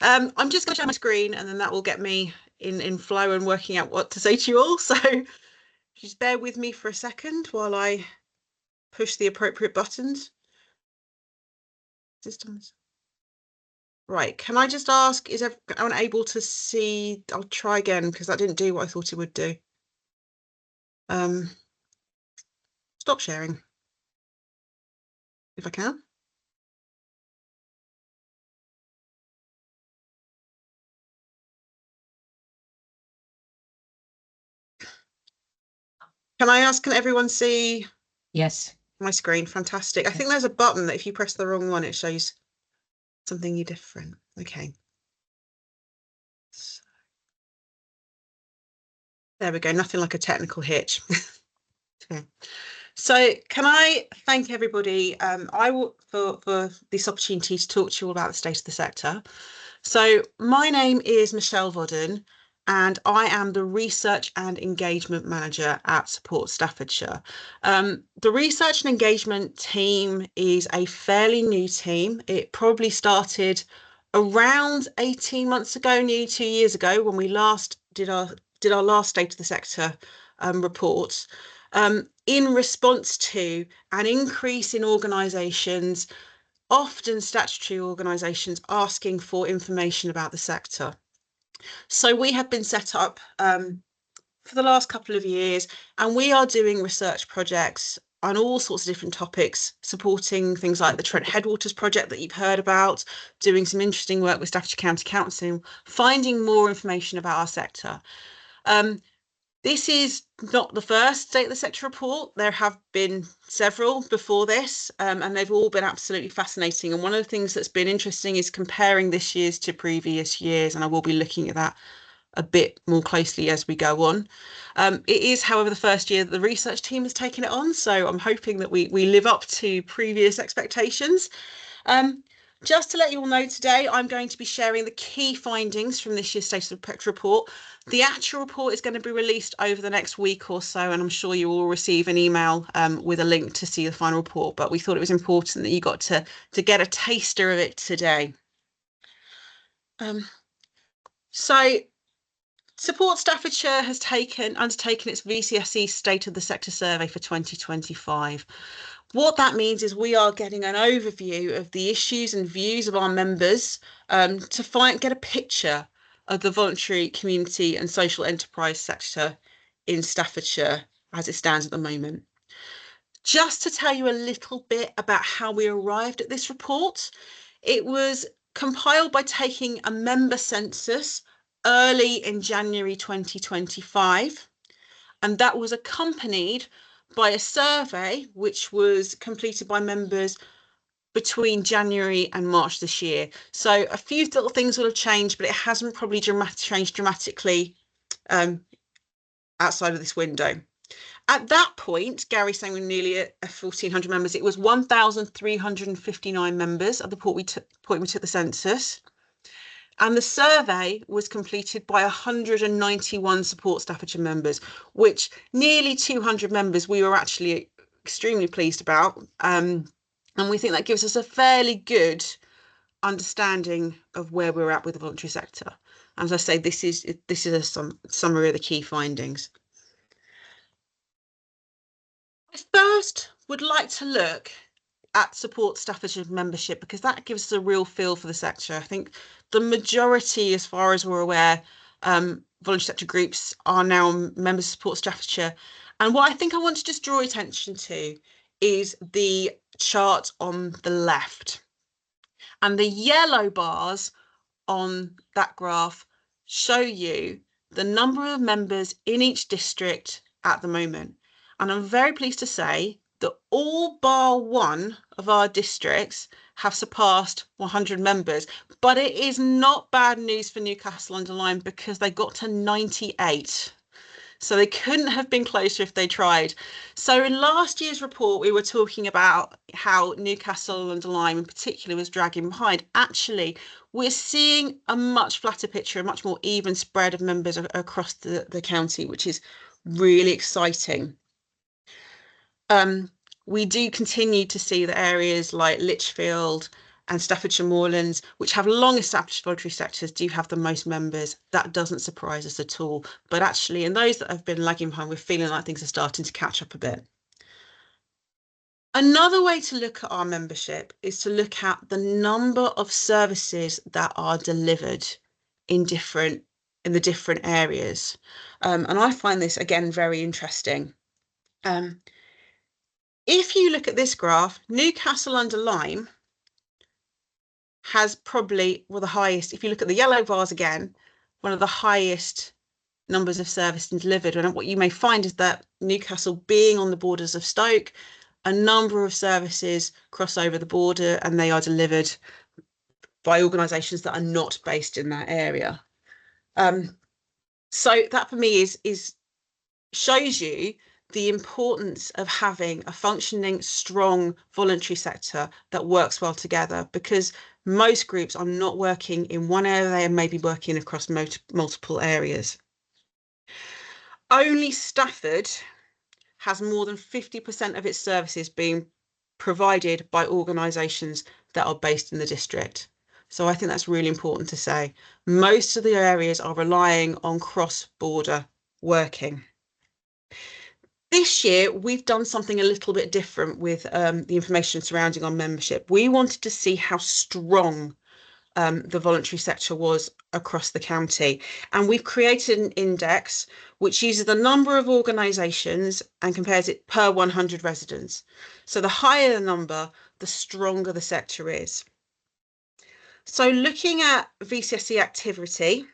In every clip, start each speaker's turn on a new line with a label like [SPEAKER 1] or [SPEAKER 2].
[SPEAKER 1] I'm just going to share my screen and then that will get me in flow and working out what to say to you all. So just bear with me for a second while I push the appropriate buttons. Systems. Right, can I just ask, is everyone able to see? I'll try again because that didn't do what I thought it would do. Stop sharing, if I can. Can I ask, can everyone see?
[SPEAKER 2] Yes.
[SPEAKER 1] My screen? Fantastic. I think there's a button that if you press the wrong one, it shows something different. Okay. So, there we go. Nothing like a technical hitch. Okay. So can I thank everybody for this opportunity to talk to you all about the state of the sector. So my name is Michelle Vodden and I am the Research and Engagement Manager at Support Staffordshire. The Research and Engagement team is a fairly new team. It probably started around 18 months ago, nearly 2 years ago, when we last did our last State of the Sector report. In response to an increase in organisations, often statutory organisations, asking for information about the sector. So we have been set up for the last couple of years, and we are doing research projects on all sorts of different topics, supporting things like the Trent Headwaters project that you've heard about, doing some interesting work with Staffordshire County Council, finding more information about our sector. This is not the first State of the Sector report. There have been several before this, and they've all been absolutely fascinating. And one of the things that's been interesting is comparing this year's to previous years, and I will be looking at that a bit more closely as we go on. It is, however, the first year that the research team has taken it on, so I'm hoping that we live up to previous expectations. Just to let you all know, today I'm going to be sharing the key findings from this year's State of the Sector report. The actual report is going to be released over the next week or so, and I'm sure you will receive an email with a link to see the final report, but we thought it was important that you got to get a taster of it today. So Support Staffordshire has undertaken its VCSE State of the Sector survey for 2025. What that means is we are getting an overview of the issues and views of our members to get a picture of the voluntary, community and social enterprise sector in Staffordshire as it stands at the moment. Just to tell you a little bit about how we arrived at this report, it was compiled by taking a member census early in January 2025, and that was accompanied by a survey which was completed by members between January and March this year. So a few little things will have changed, but it hasn't probably changed dramatically outside of this window. At that point, Gary's saying we're nearly at 1,400 members. It was 1,359 members at the point we took the census. And the survey was completed by 191 Support Staffordshire members, which nearly 200 members we were actually extremely pleased about. And we think that gives us a fairly good understanding of where we're at with the voluntary sector. As I say, this is a summary of the key findings. I first would like to look at Support Staffordshire membership because that gives us a real feel for the sector. I think the majority, as far as we're aware, voluntary sector groups are now members of Support Staffordshire. And what I think I want to just draw attention to is the chart on the left. And the yellow bars on that graph show you the number of members in each district at the moment. And I'm very pleased to say that all bar one of our districts have surpassed 100 members, but it is not bad news for Newcastle-under-Lyme because they got to 98. So they couldn't have been closer if they tried. So in last year's report, we were talking about how Newcastle-under-Lyme in particular was dragging behind. Actually, we're seeing a much flatter picture, a much more even spread of members across the county, which is really exciting. We do continue to see that areas like Lichfield and Staffordshire Moorlands, which have long established voluntary sectors, do have the most members. That doesn't surprise us at all. But actually, in those that have been lagging behind, we're feeling like things are starting to catch up a bit. Another way to look at our membership is to look at the number of services that are delivered in the different areas. And I find this, again, very interesting. If you look at this graph, Newcastle under Lyme has probably, well, the highest, if you look at the yellow bars again, one of the highest numbers of services delivered. And what you may find is that Newcastle, being on the borders of Stoke, a number of services cross over the border and they are delivered by organisations that are not based in that area. So that for me shows you the importance of having a functioning, strong voluntary sector that works well together, because most groups are not working in one area, they are maybe working across multiple areas. Only Stafford has more than 50% of its services being provided by organisations that are based in the district. So I think that's really important to say. Most of the areas are relying on cross-border working. This year, we've done something a little bit different with the information surrounding our membership. We wanted to see how strong the voluntary sector was across the county. And we've created an index which uses the number of organisations and compares it per 100 residents. So the higher the number, the stronger the sector is. So looking at VCSE activity,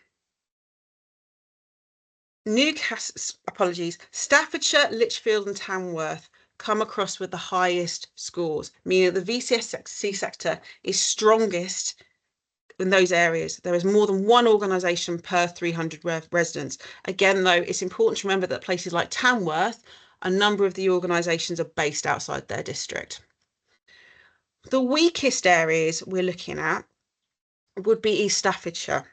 [SPEAKER 1] Staffordshire, Lichfield and Tamworth come across with the highest scores, meaning the VCSE sector is strongest in those areas. There is more than one organisation per 300 residents. Again, though, it's important to remember that places like Tamworth, a number of the organisations are based outside their district. The weakest areas we're looking at would be East Staffordshire.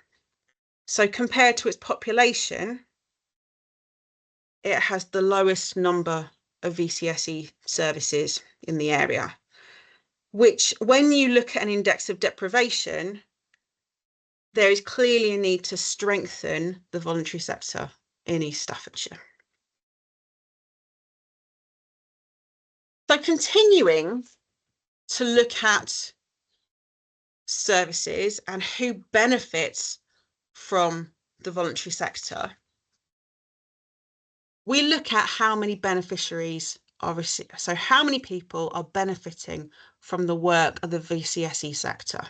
[SPEAKER 1] So compared to its population, it has the lowest number of VCSE services in the area, which when you look at an index of deprivation, there is clearly a need to strengthen the voluntary sector in East Staffordshire. So continuing to look at services and who benefits from the voluntary sector, we look at how many beneficiaries are receiving, so how many people are benefiting from the work of the VCSE sector.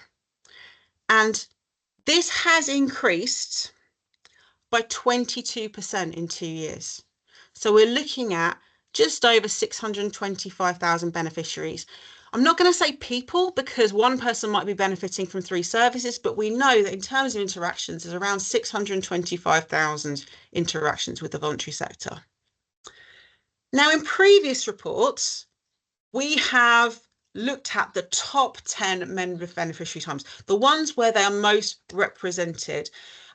[SPEAKER 1] And this has increased by 22% in 2 years. So we're looking at just over 625,000 beneficiaries. I'm not going to say people, because one person might be benefiting from 3 services, but we know that in terms of interactions, there's around 625,000 interactions with the voluntary sector. Now, in previous reports, we have looked at the top 10 member beneficiary times, the ones where they are most represented,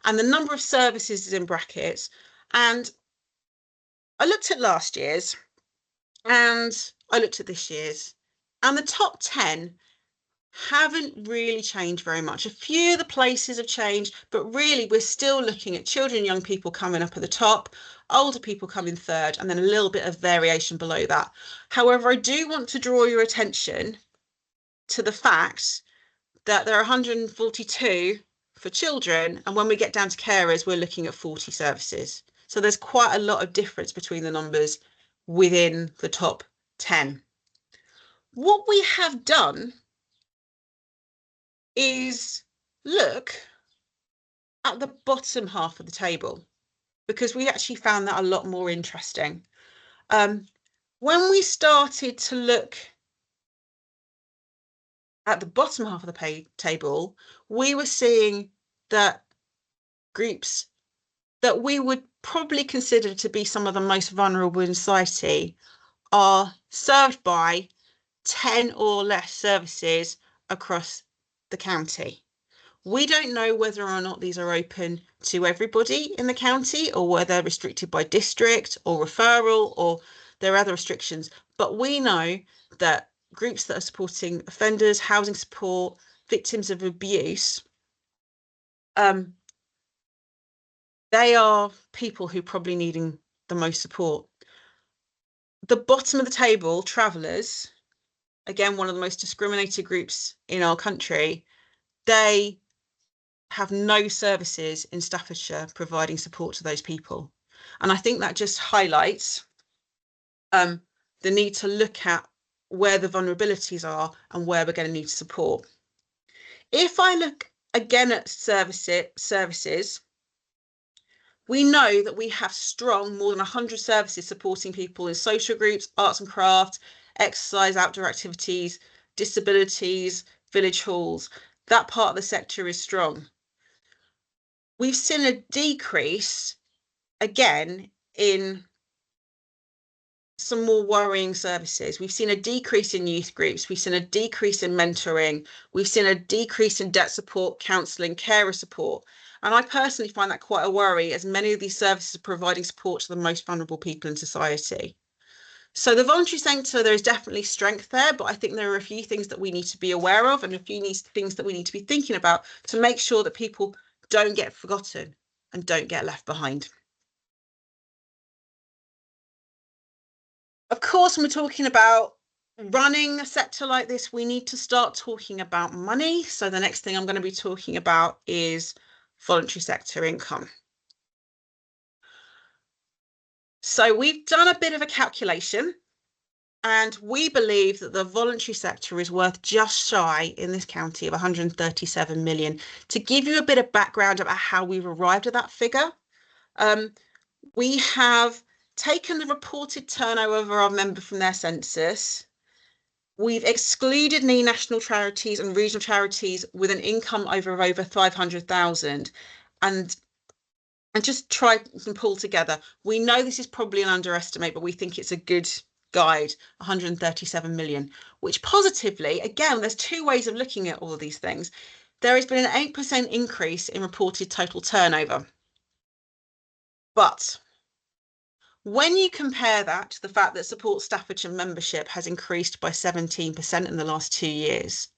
[SPEAKER 1] and the number of services is in brackets. And I looked at last year's and I looked at this year's, and the top 10 haven't really changed very much. A few of the places have changed, but really we're still looking at children and young people coming up at the top, older people coming third, and then a little bit of variation below that. However, I do want to draw your attention to the fact that there are 142 for children, and when we get down to carers, we're looking at 40 services. So there's quite a lot of difference between the numbers within the top 10. What we have done is look at the bottom half of the table, because we actually found that a lot more interesting. When we started to look at the bottom half of the table, we were seeing that groups that we would probably consider to be some of the most vulnerable in society are served by 10 or less services across the county. We don't know whether or not these are open to everybody in the county, or whether they're restricted by district or referral, or there are other restrictions. But we know that groups that are supporting offenders, housing support, victims of abuse, they are people who probably needing the most support. The bottom of the table, travellers, again, one of the most discriminated groups in our country, they have no services in Staffordshire providing support to those people. And I think that just highlights the need to look at where the vulnerabilities are and where we're going to need support. If I look again at services, we know that we have strong, more than 100 services supporting people in social groups, arts and crafts, exercise, outdoor activities, disabilities, village halls. That part of the sector is strong. We've seen a decrease, again, in some more worrying services. We've seen a decrease in youth groups. We've seen a decrease in mentoring. We've seen a decrease in debt support, counselling, carer support. And I personally find that quite a worry, as many of these services are providing support to the most vulnerable people in society. So the voluntary sector, there is definitely strength there, but I think there are a few things that we need to be aware of and a few things that we need to be thinking about to make sure that people don't get forgotten and don't get left behind. Of course, when we're talking about running a sector like this, we need to start talking about money. So the next thing I'm going to be talking about is voluntary sector income. So we've done a bit of a calculation, and we believe that the voluntary sector is worth just shy in this county of 137 million. To give you a bit of background about how we've arrived at that figure, we have taken the reported turnover of our member from their census. We've excluded any national charities and regional charities with an income over 500,000 and just try and pull together. We know this is probably an underestimate, but we think it's a good guide, 137 million, which positively, again, there's two ways of looking at all of these things. There has been an 8% increase in reported total turnover. But when you compare that to the fact that Support Staffordshire membership has increased by 17% in the last 2 years,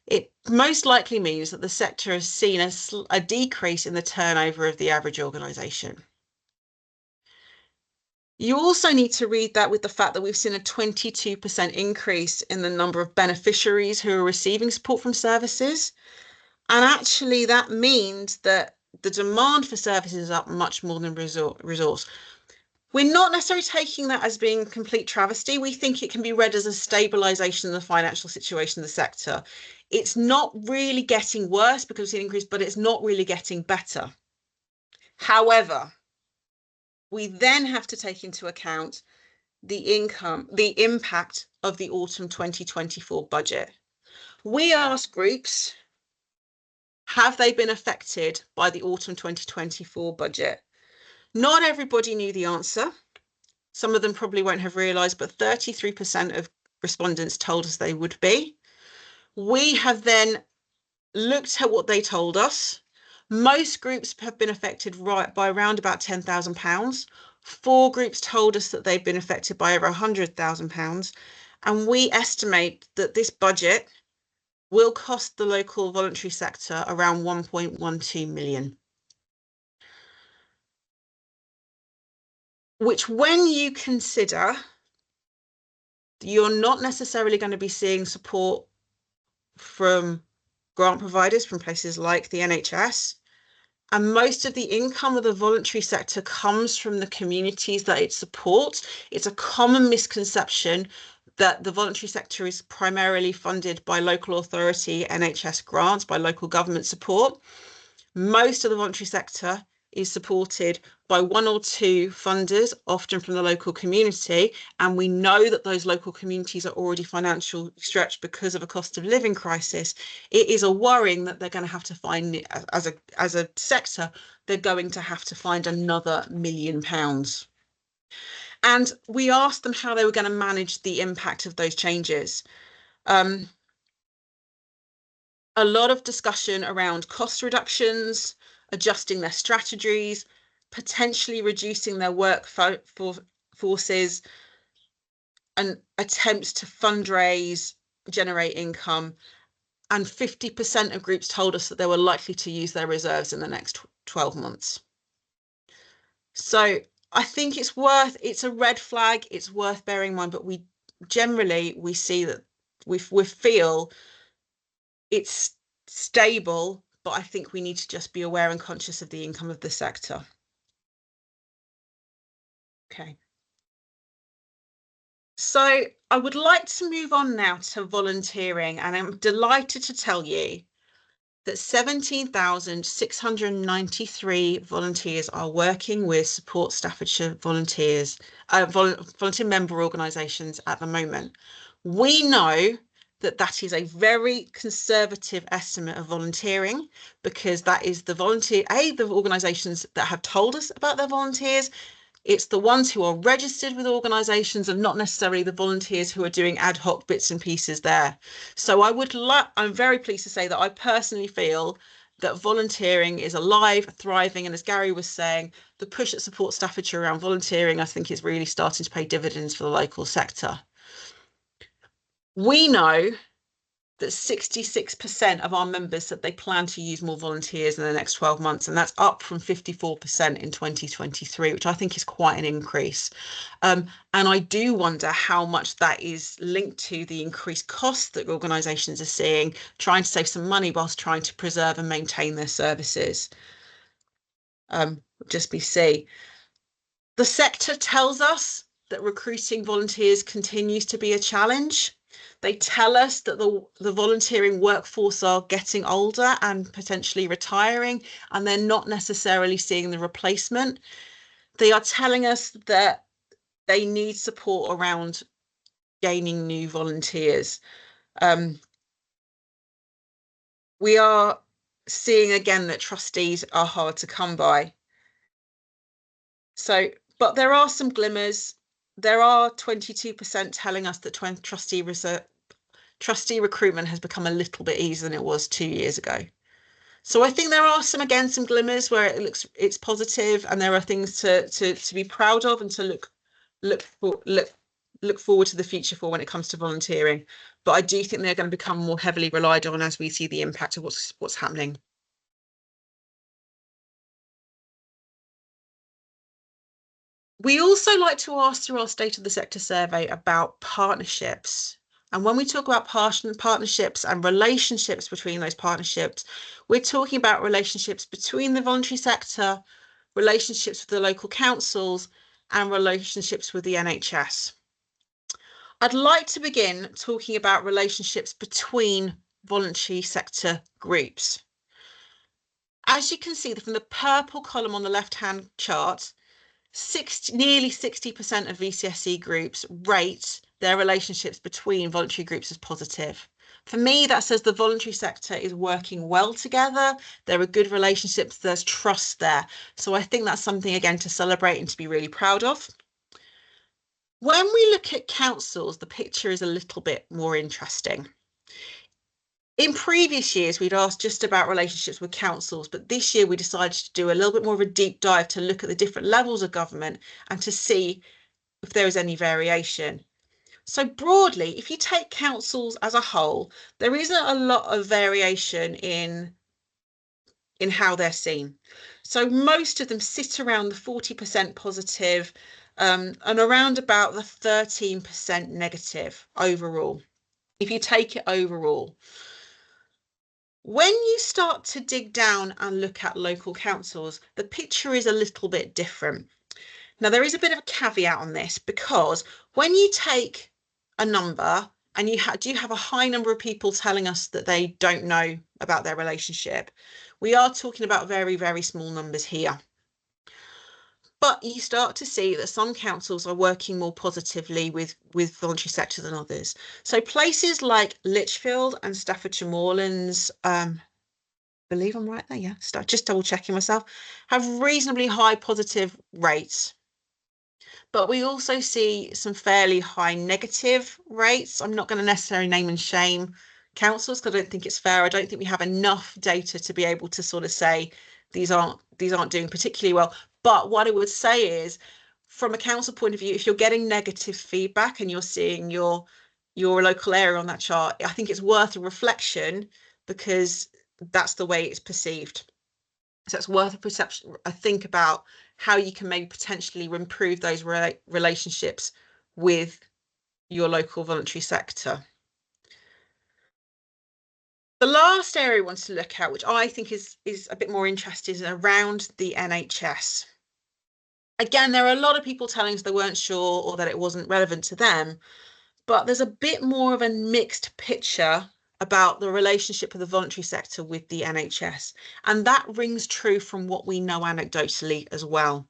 [SPEAKER 1] it most likely means that the sector has seen a decrease in the turnover of the average organisation. You also need to read that with the fact that we've seen a 22% increase in the number of beneficiaries who are receiving support from services. And actually that means that the demand for services is up much more than resource. We're not necessarily taking that as being complete travesty. We think it can be read as a stabilisation of the financial situation of the sector. It's not really getting worse because of the increase, but it's not really getting better. However, we then have to take into account the impact of the autumn 2024 budget. We asked groups, have they been affected by the autumn 2024 budget? Not everybody knew the answer. Some of them probably won't have realised, but 33% of respondents told us they would be. We have then looked at what they told us. Most groups have been affected by around about £10,000. 4 groups told us that they've been affected by over £100,000. And we estimate that this budget will cost the local voluntary sector around 1.12 million. Which, when you consider you're not necessarily going to be seeing support from grant providers from places like the NHS, and most of the income of the voluntary sector comes from the communities that it supports. It's a common misconception that the voluntary sector is primarily funded by local authority, NHS grants, by local government support. Most of the voluntary sector is supported by 1 or 2 funders, often from the local community. And we know that those local communities are already financially stretched because of a cost of living crisis. It is a worrying that they're going to have to find, as a sector, they're going to have to find another £1 million. And we asked them how they were going to manage the impact of those changes. A lot of discussion around cost reductions, adjusting their strategies, potentially reducing their workforces, and attempts to fundraise, generate income. and 50% of groups told us that they were likely to use their reserves in the next 12 months. So I think it's a red flag, it's worth bearing in mind, but we see that we feel it's stable, but I think we need to just be aware and conscious of the income of the sector. Okay. So I would like to move on now to volunteering, and I'm delighted to tell you that 17,693 volunteers are working with Support Staffordshire volunteers, volunteer member organisations at the moment. We know that that is a very conservative estimate of volunteering, because that is the organisations that have told us about their volunteers. It's the ones who are registered with organisations and not necessarily the volunteers who are doing ad hoc bits and pieces there. So I'm very pleased to say that I personally feel that volunteering is alive, thriving, and as Gary was saying, the push at Support Staffordshire around volunteering, I think, is really starting to pay dividends for the local sector. We know that 66% of our members said they plan to use more volunteers in the next 12 months, and that's up from 54% in 2023, which I think is quite an increase. And I do wonder how much that is linked to the increased costs that organisations are seeing, trying to save some money whilst trying to preserve and maintain their services. Just BC. The sector tells us that recruiting volunteers continues to be a challenge. They tell us that the volunteering workforce are getting older and potentially retiring, and they're not necessarily seeing the replacement. They are telling us that they need support around gaining new volunteers. We are seeing again that trustees are hard to come by. So, but there are some glimmers. There are 22% telling us that trustee recruitment has become a little bit easier than it was 2 years ago. So I think there are some glimmers where it's positive, and there are things to be proud of and to look forward to the future for when it comes to volunteering. But I do think they're going to become more heavily relied on as we see the impact of what's happening. We also like to ask through our State of the Sector survey about partnerships. And when we talk about partnerships and relationships between those partnerships, we're talking about relationships between the voluntary sector, relationships with the local councils, and relationships with the NHS. I'd like to begin talking about relationships between voluntary sector groups. As you can see from the purple column on the left-hand chart, nearly 60% of VCSE groups rate their relationships between voluntary groups as positive. For me, that says the voluntary sector is working well together. There are good relationships, there's trust there. So I think that's something, again, to celebrate and to be really proud of. When we look at councils, the picture is a little bit more interesting. In previous years, we'd asked just about relationships with councils, but this year we decided to do a little bit more of a deep dive to look at the different levels of government and to see if there is any variation. So broadly, if you take councils as a whole, there isn't a lot of variation in how they're seen. So most of them sit around the 40% positive and around about the 13% negative overall, if you take it overall. When you start to dig down and look at local councils, the picture is a little bit different. Now, there is a bit of a caveat on this, because when you take a number and you do have a high number of people telling us that they don't know about their relationship, we are talking about very, very small numbers here. But you start to see that some councils are working more positively with voluntary sector than others. So places like Lichfield and Staffordshire Moorlands, believe I'm right there, yeah, just double checking myself, have reasonably high positive rates. But we also see some fairly high negative rates. I'm not going to necessarily name and shame councils because I don't think it's fair. I don't think we have enough data to be able to sort of say these aren't doing particularly well. But what I would say is, from a council point of view, if you're getting negative feedback and you're seeing your local area on that chart, I think it's worth a reflection because that's the way it's perceived. So it's worth a perception. I think about how you can maybe potentially improve those relationships with your local voluntary sector. The last area I want to look at, which I think is a bit more interesting, is around the NHS. Again, there are a lot of people telling us they weren't sure or that it wasn't relevant to them, but there's a bit more of a mixed picture about the relationship of the voluntary sector with the NHS. And that rings true from what we know anecdotally as well.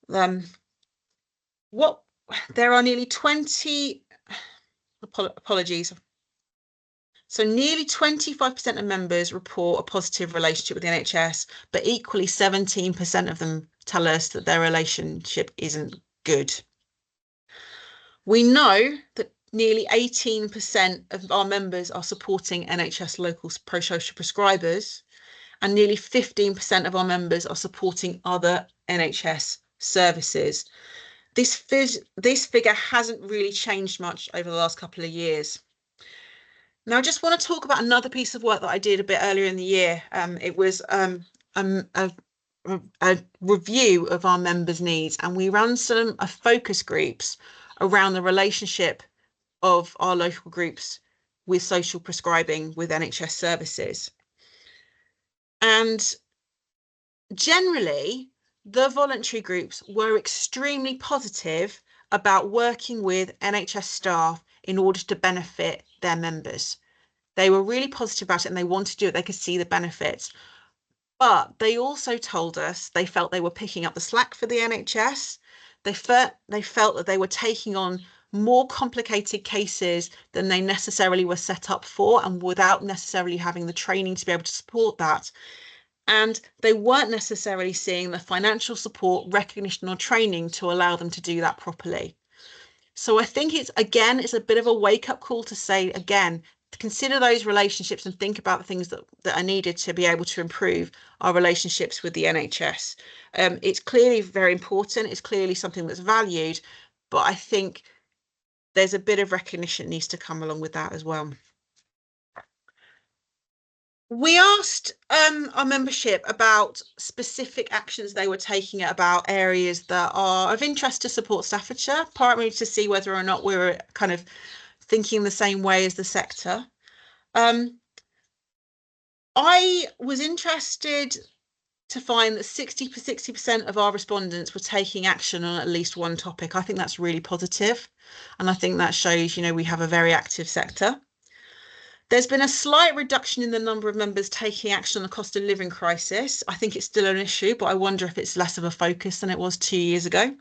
[SPEAKER 1] There are nearly 20, apologies. So nearly 25% of members report a positive relationship with the NHS, but equally 17% of them tell us that their relationship isn't good. We know that nearly 18% of our members are supporting NHS local pro-social prescribers, and nearly 15% of our members are supporting other NHS services. This figure hasn't really changed much over the last couple of years. Now, I just want to talk about another piece of work that I did a bit earlier in the year. It was a review of our members' needs, and we ran some focus groups around the relationship of our local groups with social prescribing with NHS services. And generally, the voluntary groups were extremely positive about working with NHS staff in order to benefit their members. They were really positive about it and they wanted to do it. They could see the benefits. But they also told us they felt they were picking up the slack for the NHS. They felt that they were taking on more complicated cases than they necessarily were set up for, and without necessarily having the training to be able to support that. And they weren't necessarily seeing the financial support, recognition, or training to allow them to do that properly. So I think it's a bit of a wake-up call to say, again, consider those relationships and think about the things that are needed to be able to improve our relationships with the NHS. It's clearly very important. It's clearly something that's valued, but I think there's a bit of recognition needs to come along with that as well. We asked our membership about specific actions they were taking about areas that are of interest to Support Staffordshire, partly to see whether or not we were kind of thinking the same way as the sector. I was interested to find that 60% of our respondents were taking action on at least one topic. I think that's really positive, and I think that shows, we have a very active sector. There's been a slight reduction in the number of members taking action on the cost of living crisis. I think it's still an issue, but I wonder if it's less of a focus than it was 2 years ago.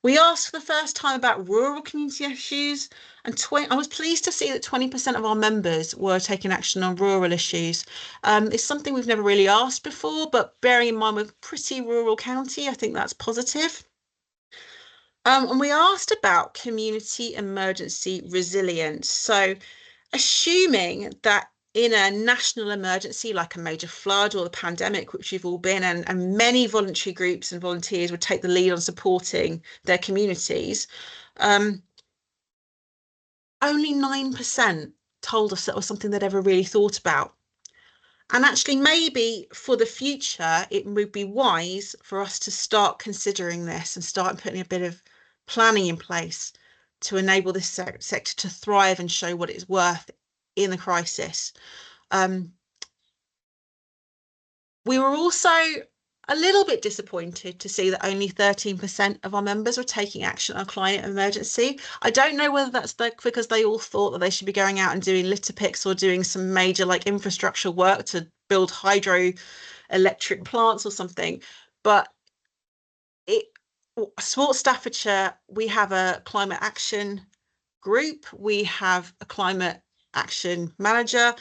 [SPEAKER 1] We asked for the first time about rural community issues, and I was pleased to see that 20% of our members were taking action on rural issues. It's something we've never really asked before, but bearing in mind we're a pretty rural county, I think that's positive. And we asked about community emergency resilience. So assuming that in a national emergency like a major flood or the pandemic, which we've all been, and many voluntary groups and volunteers would take the lead on supporting their communities, only 9% told us that was something they'd ever really thought about. And actually, maybe for the future, it would be wise for us to start considering this and start putting a bit of planning in place to enable this sector to thrive and show what it's worth in the crisis. We were also a little bit disappointed to see that only 13% of our members were taking action on a climate emergency. I don't know whether that's because they all thought that they should be going out and doing litter picks or doing some major infrastructure work to build hydroelectric plants or something, but Support Staffordshire, we have a climate action group. We have a climate action manager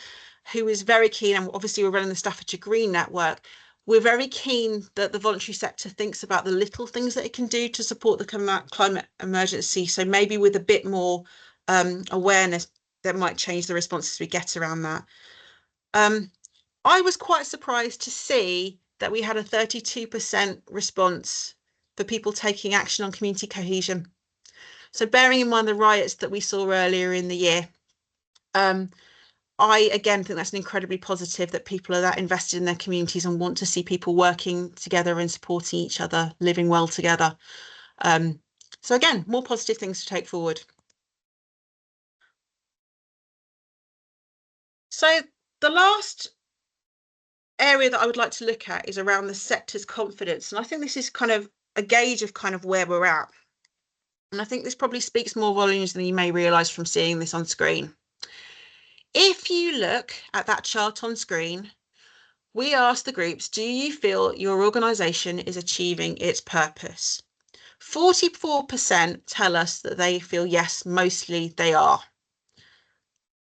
[SPEAKER 1] who is very keen, and obviously we're running the Staffordshire Green Network. We're very keen that the voluntary sector thinks about the little things that it can do to support the climate emergency. So maybe with a bit more awareness, that might change the responses we get around that. I was quite surprised to see that we had a 32% response for people taking action on community cohesion. So bearing in mind the riots that we saw earlier in the year, I, again, think that's an incredibly positive that people are that invested in their communities and want to see people working together and supporting each other, living well together. So again, more positive things to take forward. So the last area that I would like to look at is around the sector's confidence. And I think this is kind of a gauge of kind of where we're at. And I think this probably speaks more volumes than you may realise from seeing this on screen. If you look at that chart on screen, we asked the groups, do you feel your organisation is achieving its purpose? 44% tell us that they feel yes, mostly they are.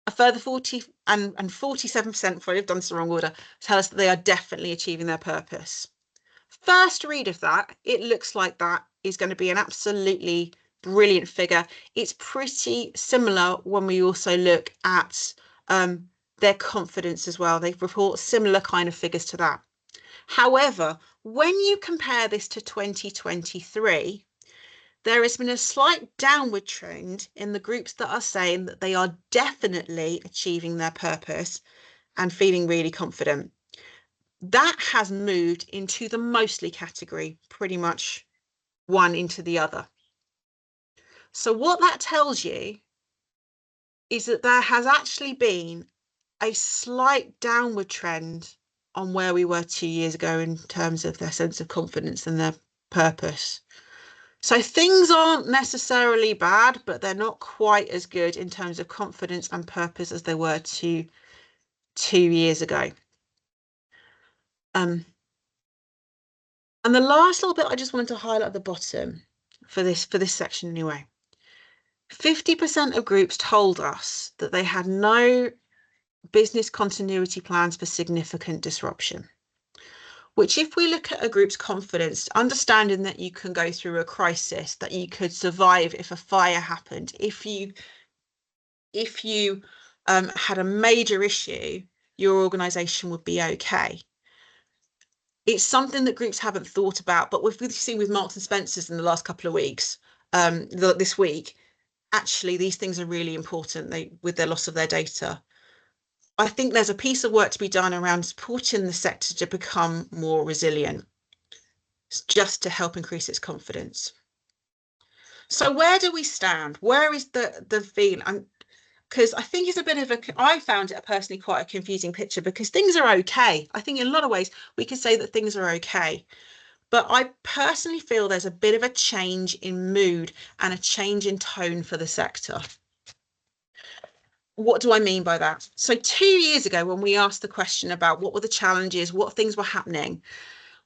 [SPEAKER 1] A further 40 and 47%, before I've done this in the wrong order, tell us that they are definitely achieving their purpose. First read of that, it looks like that is going to be an absolutely brilliant figure. It's pretty similar when we also look at their confidence as well. They report similar kind of figures to that. However, when you compare this to 2023, there has been a slight downward trend in the groups that are saying that they are definitely achieving their purpose and feeling really confident. That has moved into the mostly category, pretty much one into the other. So what that tells you is that there has actually been a slight downward trend on where we were 2 years ago in terms of their sense of confidence and their purpose. So things aren't necessarily bad, but they're not quite as good in terms of confidence and purpose as they were 2 years ago. And the last little bit I just wanted to highlight at the bottom for this section anyway. 50% of groups told us that they had no business continuity plans for significant disruption. Which, if we look at a group's confidence, understanding that you can go through a crisis, that you could survive if a fire happened, if you had a major issue, your organisation would be okay. It's something that groups haven't thought about, but we've seen with Marks and Spencers in the last couple of weeks, this week, actually these things are really important with their loss of their data. I think there's a piece of work to be done around supporting the sector to become more resilient, just to help increase its confidence. So where do we stand? Where is the feel? Because I think it's a bit of I found it personally quite a confusing picture because things are okay. I think in a lot of ways we could say that things are okay. But I personally feel there's a bit of a change in mood and a change in tone for the sector. What do I mean by that? So 2 years ago, when we asked the question about what were the challenges, what things were happening,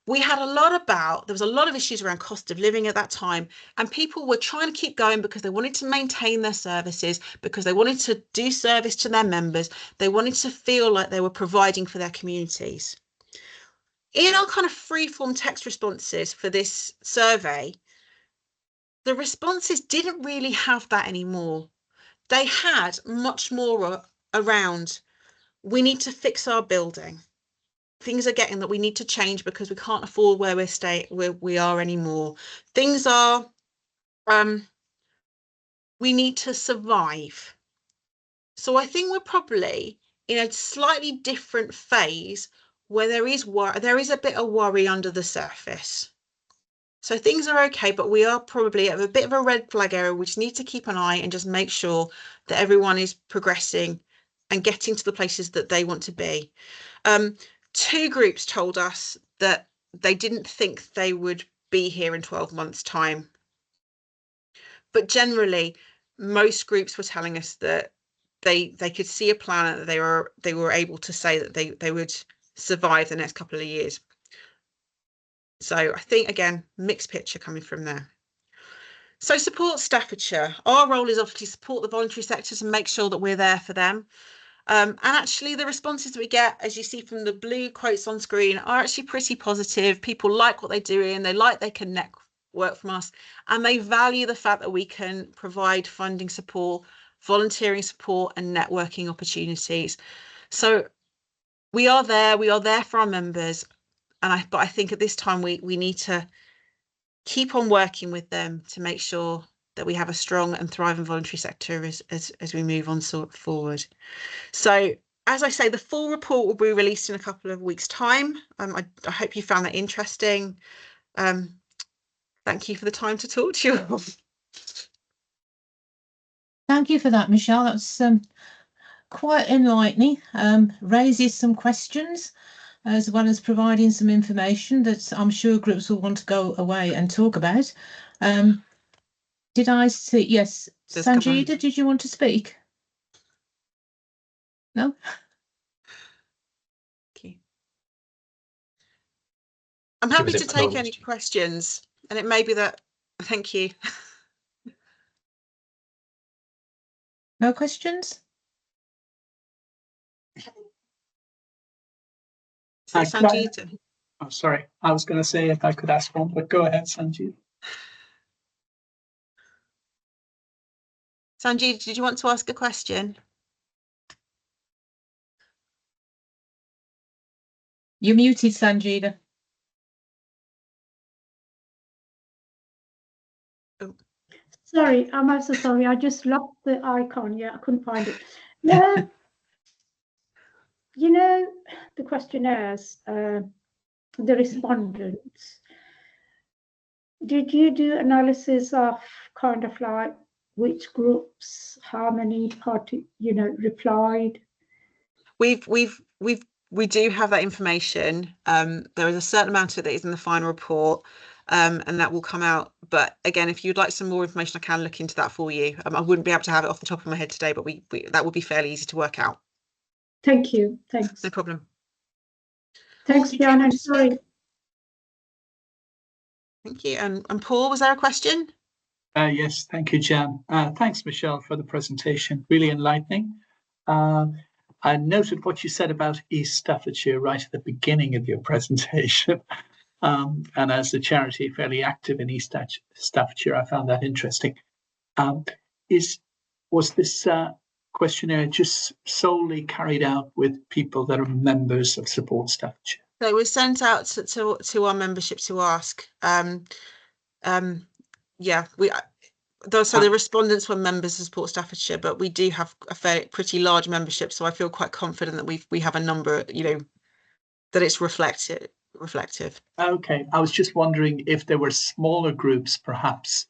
[SPEAKER 1] we had there was a lot of issues around cost of living at that time, and people were trying to keep going because they wanted to maintain their services, because they wanted to do service to their members. They wanted to feel like they were providing for their communities. In our kind of free-form text responses for this survey, the responses didn't really have that anymore. They had much more around, we need to fix our building. Things are getting that we need to change because we can't afford where we are anymore. Things are, we need to survive. So I think we're probably in a slightly different phase where there is a bit of worry under the surface. So things are okay, but we are probably at a bit of a red flag area. We just need to keep an eye and just make sure that everyone is progressing and getting to the places that they want to be. 2 groups told us that they didn't think they would be here in 12 months' time. But generally, most groups were telling us that they could see a plan, that they were able to say that they would survive the next couple of years. So I think, again, mixed picture coming from there. So support Staffordshire. Our role is obviously support the voluntary sectors and make sure that we're there for them. And actually the responses that we get, as you see from the blue quotes on screen, are actually pretty positive. People like what they're doing. They like they can network from us, and they value the fact that we can provide funding support, volunteering support and networking opportunities. So we are there for our members. But I think at this time we need to keep on working with them to make sure that we have a strong and thriving voluntary sector as we move on forward. So as I say, the full report will be released in a couple of weeks' time. I hope you found that interesting. Thank you for the time to talk to you all.
[SPEAKER 2] Thank you for that, Michelle. That's quite enlightening. Raises some questions, as well as providing some information that I'm sure groups will want to go away and talk about. Did I see? Yes, Sanjida, did you want to speak? No?
[SPEAKER 1] Okay. I'm happy to take any questions, and it may be that. Thank you.
[SPEAKER 2] No questions?
[SPEAKER 1] So Sanjita.
[SPEAKER 3] Oh, sorry. I was going to say if I could ask one, but go ahead, Sanjita.
[SPEAKER 1] Sanjita, did you want to ask a question?
[SPEAKER 2] You're muted, Sanjita.
[SPEAKER 4] Oh. Sorry, I'm also sorry. I just lost the icon. Yeah, I couldn't find it. No, you know, the questionnaires, the respondents. Did you do analysis of kind of like which groups, how many replied?
[SPEAKER 1] We do have that information. There is a certain amount of it that is in the final report, and that will come out. But again, if you'd like some more information, I can look into that for you. I wouldn't be able to have it off the top of my head today, but that would be fairly easy to work out.
[SPEAKER 4] Thank you. Thanks.
[SPEAKER 1] No problem.
[SPEAKER 4] Thanks, Jan. I'm sorry.
[SPEAKER 1] Thank you. And Paul, was there a question?
[SPEAKER 3] Yes, thank you, Jan. Thanks, Michelle, for the presentation. Really enlightening. I noted what you said about East Staffordshire right at the beginning of your presentation. And as a charity fairly active in East Staffordshire, I found that interesting. Was this questionnaire just solely carried out with people that are members of Support Staffordshire?
[SPEAKER 1] So it was sent out to our membership to ask. Yeah, so the respondents were members of Support Staffordshire, but we do have a pretty large membership, so I feel quite confident that we have a number, that it's reflective.
[SPEAKER 3] Okay, I was just wondering if there were smaller groups perhaps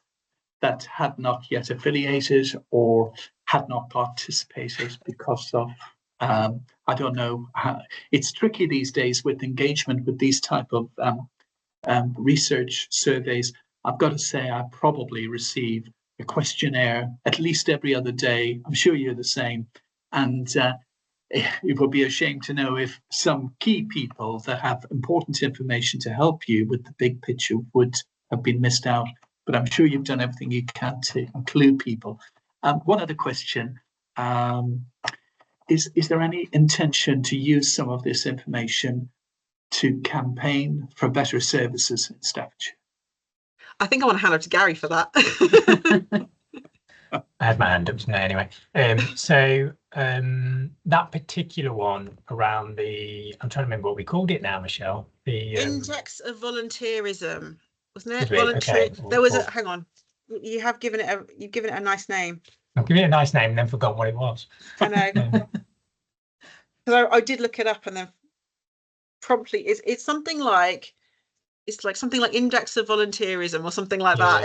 [SPEAKER 3] that had not yet affiliated or had not participated because of I don't know. It's tricky these days with engagement with these type of research surveys. I've got to say I probably receive a questionnaire at least every other day. I'm sure you're the same. And it would be a shame to know if some key people that have important information to help you with the big picture would have been missed out. But I'm sure you've done everything you can to include people. One other question. Is there any intention to use some of this information to campaign for better services in Staffordshire?
[SPEAKER 1] I think I want to hand over to Gary for that.
[SPEAKER 5] I had my hand up now anyway. So that particular one around I'm trying to remember what we called it now, Michelle. The
[SPEAKER 1] index of volunteerism, wasn't it?
[SPEAKER 5] Okay.
[SPEAKER 1] There was hang on. You've given it a nice name.
[SPEAKER 5] I've given it a nice name and then forgot what it was.
[SPEAKER 1] I know. So I did look it up and then promptly it's something like something like index of volunteerism or something like that.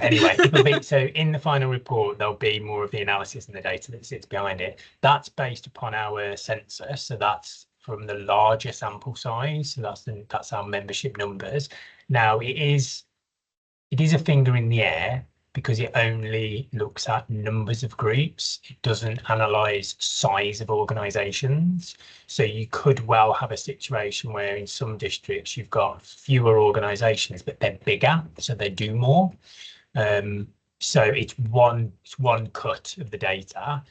[SPEAKER 5] Anyway, it'll be, so in the final report there'll be more of the analysis and the data that sits behind it. That's based upon our census, so that's from the larger sample size. So that's our membership numbers. Now it is a finger in the air because it only looks at numbers of groups. It doesn't analyse size of organisations. So you could well have a situation where in some districts you've got fewer organisations, but they're bigger, so they do more. So it's one cut of the data.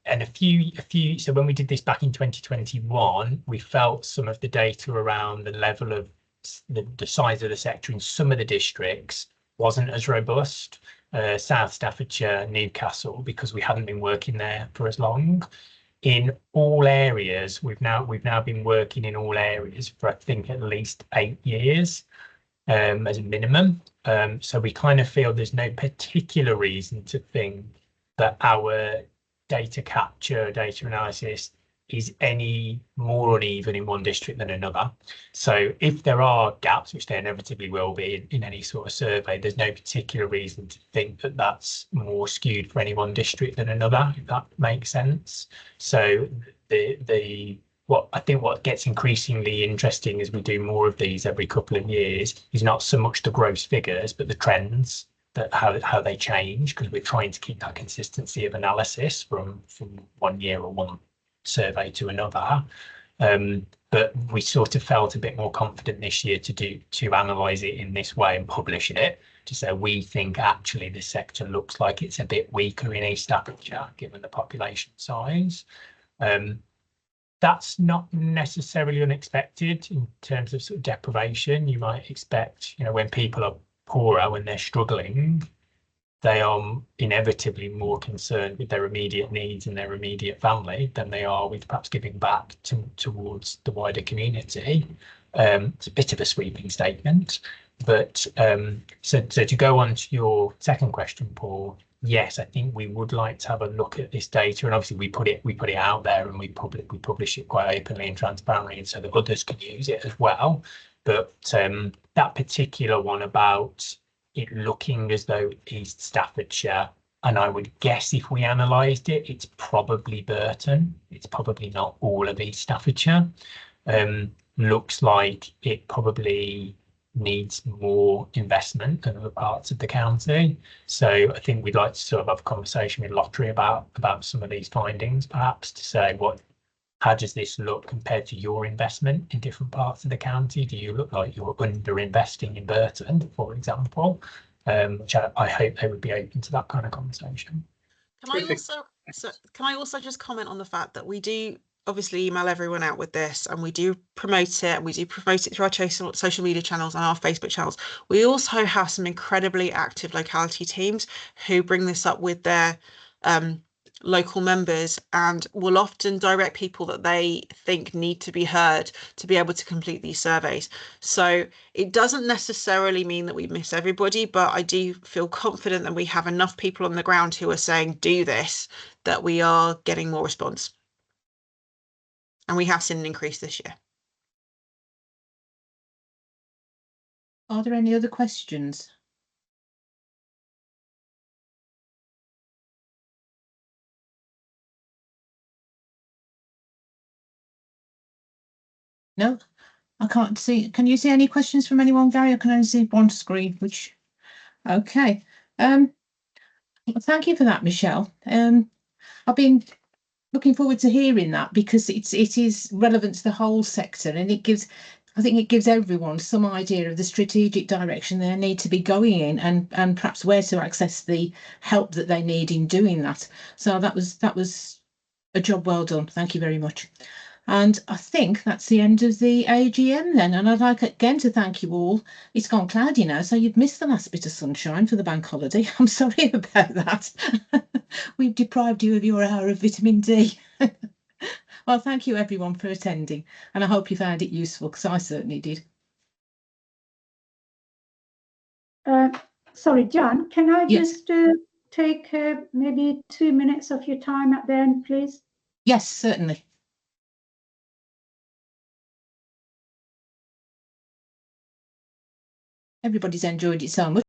[SPEAKER 5] And a few. So when we did this back in 2021, we felt some of the data around the level of the size of the sector in some of the districts wasn't as robust. South Staffordshire, Newcastle, because we hadn't been working there for as long. In all areas, we've now been working in all areas for I think at least 8 years as a minimum. So we kind of feel there's no particular reason to think that our data capture, data analysis is any more uneven in one district than another. So if there are gaps, which there inevitably will be in any sort of survey, there's no particular reason to think that that's more skewed for any one district than another, if that makes sense. So what gets increasingly interesting as we do more of these every couple of years is not so much the gross figures, but the trends, that how they change, because we're trying to keep that consistency of analysis from 1 year or one survey to another. But we sort of felt a bit more confident this year to analyse it in this way and publish it, to say we think actually this sector looks like it's a bit weaker in East Staffordshire given the population size. That's not necessarily unexpected in terms of sort of deprivation. You might expect, when people are poorer, when they're struggling, they are inevitably more concerned with their immediate needs and their immediate family than they are with perhaps giving back towards the wider community. It's a bit of a sweeping statement, but so to go on to your second question, Paul, yes, I think we would like to have a look at this data, and obviously we put it out there and we publish it quite openly and transparently, so that others can use it as well. But that particular one about it looking as though East Staffordshire, and I would guess if we analysed it, it's probably Burton. It's probably not all of East Staffordshire. Looks like it probably needs more investment than other parts of the county. So I think we'd like to sort of have a conversation with Lottery about some of these findings, perhaps, to say how does this look compared to your investment in different parts of the county? Do you look like you're under investing in Burton, for example? Which I hope they would be open to that kind of conversation.
[SPEAKER 1] Can I also just comment on the fact that we do obviously email everyone out with this, and we do promote it, and we do promote it through our social media channels and our Facebook channels. We also have some incredibly active locality teams who bring this up with their local members, and will often direct people that they think need to be heard to be able to complete these surveys. So it doesn't necessarily mean that we miss everybody, but I do feel confident that we have enough people on the ground who are saying do this, that we are getting more response. And we have seen an increase this year.
[SPEAKER 2] Are there any other questions? No, I can't see. Can you see any questions from anyone, Gary? I can only see one screen, which, okay. Thank you for that, Michelle. I've been looking forward to hearing that, because it is relevant to the whole sector, and I think it gives everyone some idea of the strategic direction they need to be going in, and perhaps where to access the help that they need in doing that. So that was a job well done. Thank you very much. And I think that's the end of the AGM then. And I'd like again to thank you all. It's gone cloudy now, so you've missed the last bit of sunshine for the bank holiday. I'm sorry about that. We've deprived you of your hour of vitamin D. Well, thank you everyone for attending, and I hope you found it useful, because I certainly did.
[SPEAKER 4] Sorry, Jan, can I
[SPEAKER 2] Yes.
[SPEAKER 4] just take maybe 2 minutes of your time at the end, please?
[SPEAKER 2] Yes, certainly. Everybody's enjoyed it so much.